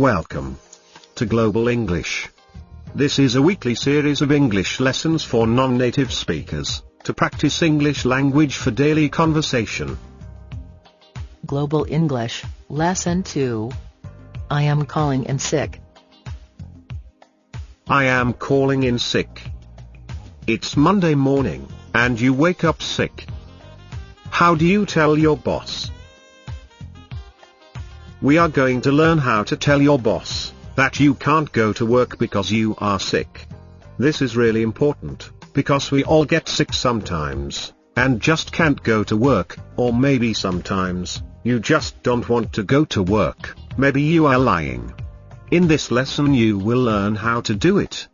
Welcome to Global English. This is a weekly series of English lessons for non-native speakers, to practice English language for daily conversation. Global English, Lesson 2. I am calling in sick. I am calling in sick. It's Monday morning, and you wake up sick. How do you tell your boss? We are going to learn how to tell your boss that you can't go to work because you are sick. This is really important, because we all get sick sometimes, and just can't go to work, or maybe sometimes, you just don't want to go to work, maybe you are lying. In this lesson you will learn how to do it.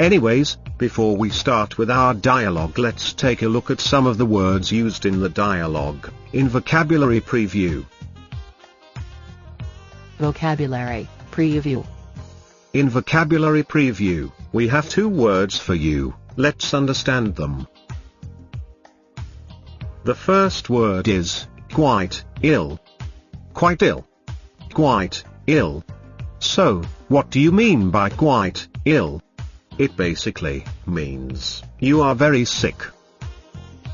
Anyways, before we start with our dialogue, let's take a look at some of the words used in the dialogue, in Vocabulary Preview. Vocabulary Preview. In Vocabulary Preview, we have two words for you. Let's understand them. The first word is quite ill. Quite ill. Quite ill. So, what do you mean by quite ill? It basically means you are very sick.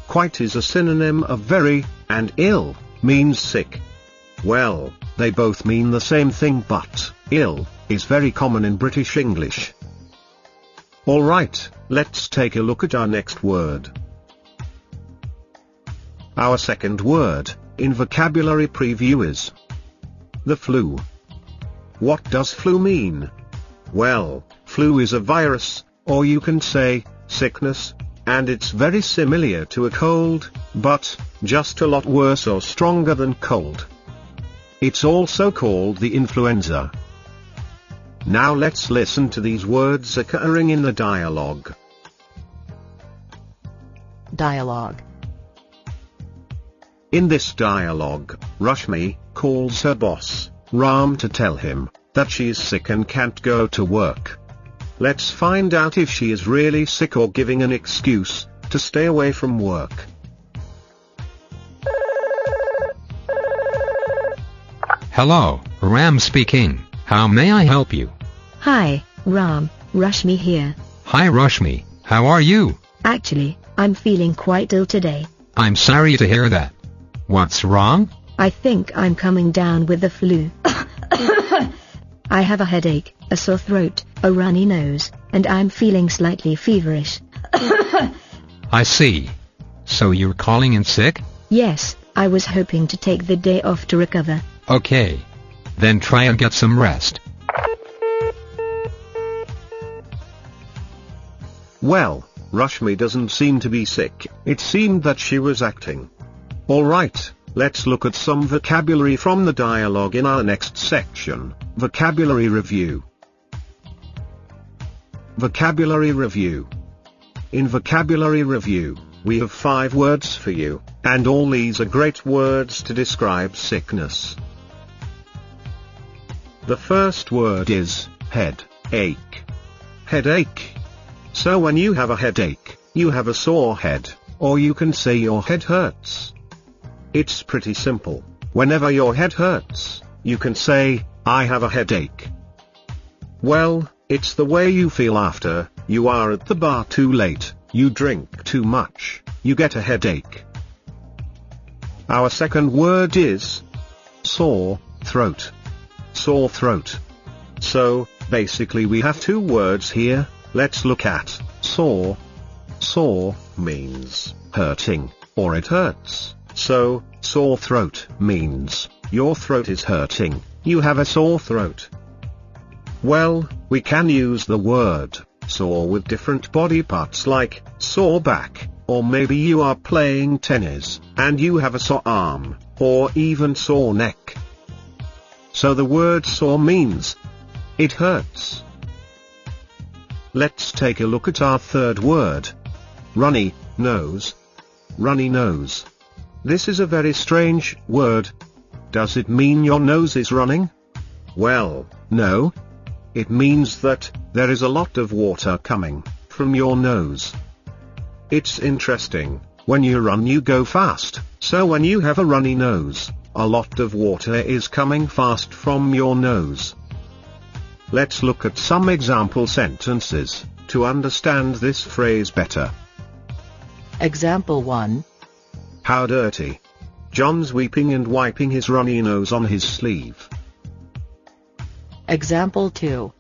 Quite is a synonym of very, and ill means sick. Well, they both mean the same thing, but ill is very common in British English. Alright, let's take a look at our next word. Our second word in Vocabulary Preview is the flu. What does flu mean? Well, flu is a virus, or you can say sickness, and it's very similar to a cold, but just a lot worse or stronger than cold. It's also called the influenza. Now let's listen to these words occurring in the dialogue. Dialogue. In this dialogue, Rashmi calls her boss, Ram, to tell him that she is sick and can't go to work. Let's find out if she is really sick or giving an excuse to stay away from work. Hello, Ram speaking. How may I help you? Hi, Ram, Rashmi here. Hi Rashmi, how are you? Actually, I'm feeling quite ill today. I'm sorry to hear that. What's wrong? I think I'm coming down with the flu. I have a headache, a sore throat, a runny nose, and I'm feeling slightly feverish. I see. So you're calling in sick? Yes, I was hoping to take the day off to recover. Okay. Then try and get some rest. Well, Rashmi doesn't seem to be sick. It seemed that she was acting. Alright, let's look at some vocabulary from the dialogue in our next section, Vocabulary Review. Vocabulary Review. In Vocabulary Review, we have 5 words for you, and all these are great words to describe sickness. The first word is headache. Headache. So when you have a headache, you have a sore head, or you can say your head hurts. It's pretty simple. Whenever your head hurts, you can say, I have a headache. Well, it's the way you feel after you are at the bar too late, you drink too much, you get a headache. Our second word is sore throat. Sore throat. So, basically we have 2 words here. Let's look at sore. Sore means hurting, or it hurts. So, sore throat means your throat is hurting, you have a sore throat. Well, we can use the word sore with different body parts like sore back, or maybe you are playing tennis, and you have a sore arm, or even sore neck. So the word sore means it hurts. Let's take a look at our third word. Runny nose. Runny nose. This is a very strange word. Does it mean your nose is running? Well, no. It means that there is a lot of water coming from your nose. It's interesting. When you run you go fast, so when you have a runny nose, a lot of water is coming fast from your nose. Let's look at some example sentences to understand this phrase better. Example 1. How dirty. John's weeping and wiping his runny nose on his sleeve. Example 2.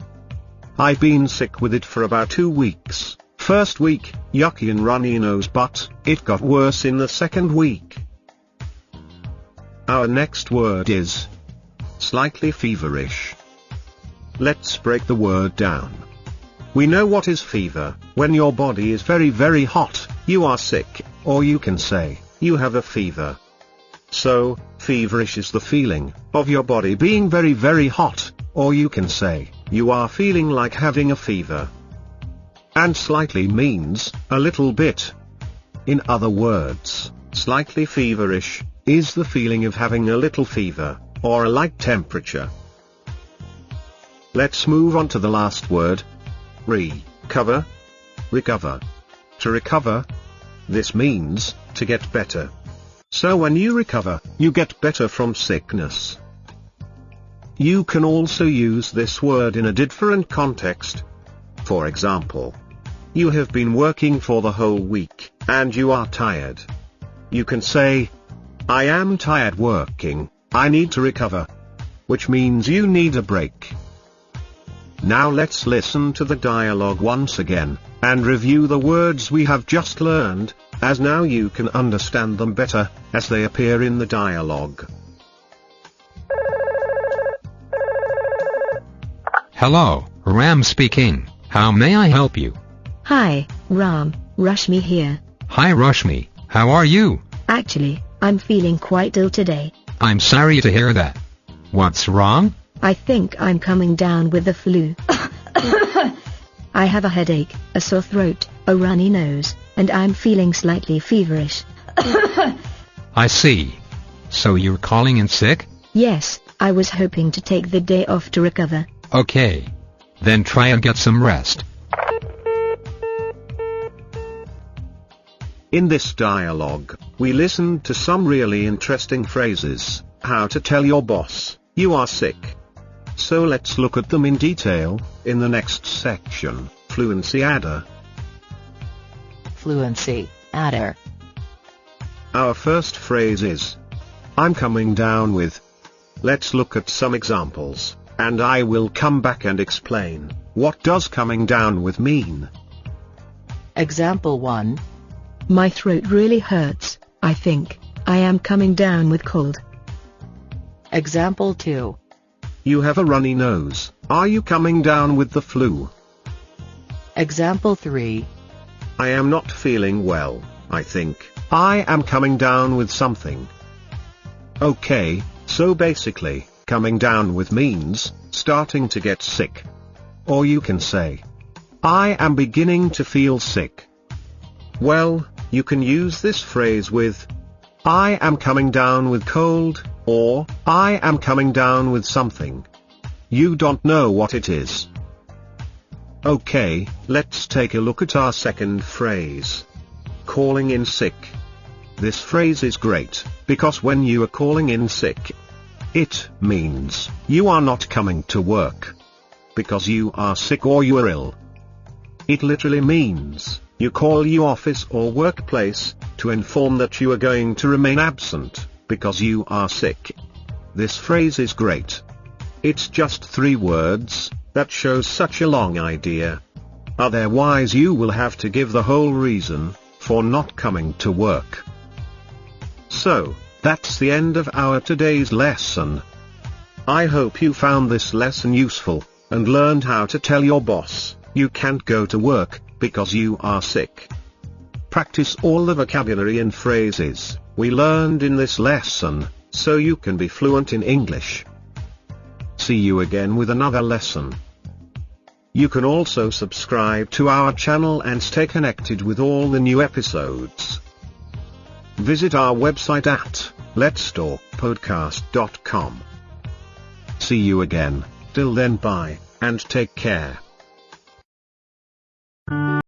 I've been sick with it for about 2 weeks. First week, yucky and runny nose, but it got worse in the second week. Our next word is slightly feverish. Let's break the word down. We know what is fever. When your body is very, very hot, you are sick, or you can say, you have a fever. So, feverish is the feeling of your body being very, very hot, or you can say, you are feeling like having a fever. And slightly means a little bit. In other words, slightly feverish is the feeling of having a little fever, or a light temperature. Let's move on to the last word. Recover. Recover. To recover. This means to get better. So when you recover, you get better from sickness. You can also use this word in a different context. For example, you have been working for the whole week, and you are tired. You can say, I am tired working, I need to recover. Which means you need a break. Now let's listen to the dialogue once again, and review the words we have just learned, as now you can understand them better, as they appear in the dialogue. Hello, Ram speaking. How may I help you? Hi, Ram, Rashmi here. Hi Rashmi, how are you? Actually, I'm feeling quite ill today. I'm sorry to hear that. What's wrong? I think I'm coming down with the flu. I have a headache, a sore throat, a runny nose, and I'm feeling slightly feverish. I see. So you're calling in sick? Yes, I was hoping to take the day off to recover. Okay. Then try and get some rest. In this dialogue, we listened to some really interesting phrases. How to tell your boss you are sick. So let's look at them in detail, in the next section, Fluency Adder. Fluency Adder. Our first phrase is, I'm coming down with. Let's look at some examples, and I will come back and explain, what does coming down with mean? Example 1. My throat really hurts, I think. I am coming down with cold. Example 2. You have a runny nose. Are you coming down with the flu? Example 3. I am not feeling well, I think. I am coming down with something. Okay, so basically, coming down with means starting to get sick. Or you can say, I am beginning to feel sick. Well, you can use this phrase with, I am coming down with cold, or, I am coming down with something. You don't know what it is. Okay, let's take a look at our second phrase. Calling in sick. This phrase is great, because when you are calling in sick, it means you are not coming to work. Because you are sick or you are ill. It literally means, you call your office or workplace, to inform that you are going to remain absent, because you are sick. This phrase is great. It's just 3 words, that shows such a long idea. Otherwise you will have to give the whole reason, for not coming to work. So, that's the end of our today's lesson. I hope you found this lesson useful, and learned how to tell your boss, you can't go to work, because you are sick. Practice all the vocabulary and phrases we learned in this lesson, so you can be fluent in English. See you again with another lesson. You can also subscribe to our channel and stay connected with all the new episodes. Visit our website at letstalkpodcast.com. See you again, till then bye, and take care.